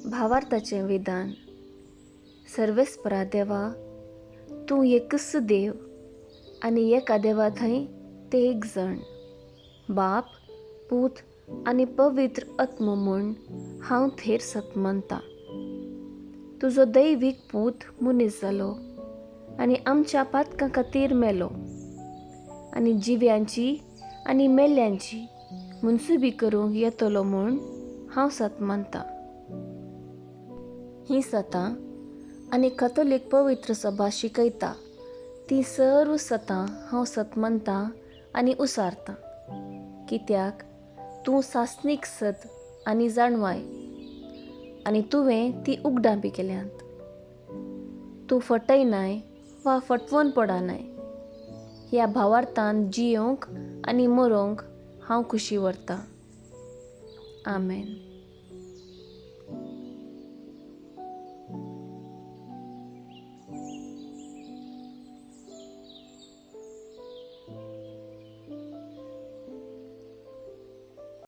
भावार्थाचें विधान. सर्वेस्परा देवा, तूं एकच देव आनी एका देवा थंय ते एक जण, बाप, पूत आनी पवित्र आत्मो म्हूण हांव थेर सतमनतां. तुजो दैवीक पूत मनीस जालो आनी आमच्या पातकां खातीर मेलो आनी जिव्यांची आनी मेल्ल्यांची मुनसुबी करूंक येतलो म्हूण हांव सतमनतां. ही सतां आनी कथोलीक पवित्र सभा शिकयता ती सर्व सतां हांव सतमनतां आनी उसारतां, कित्याक तूं सासणीक सत आनी जाणवाय आनी तुवें ती उगडां बी केल्यांत. तूं फटयनाय वा फटवून पडनाय. ह्या भावार्थान जियोंक आनी मरोंक हांव खुशी व्हरतां. आमेन.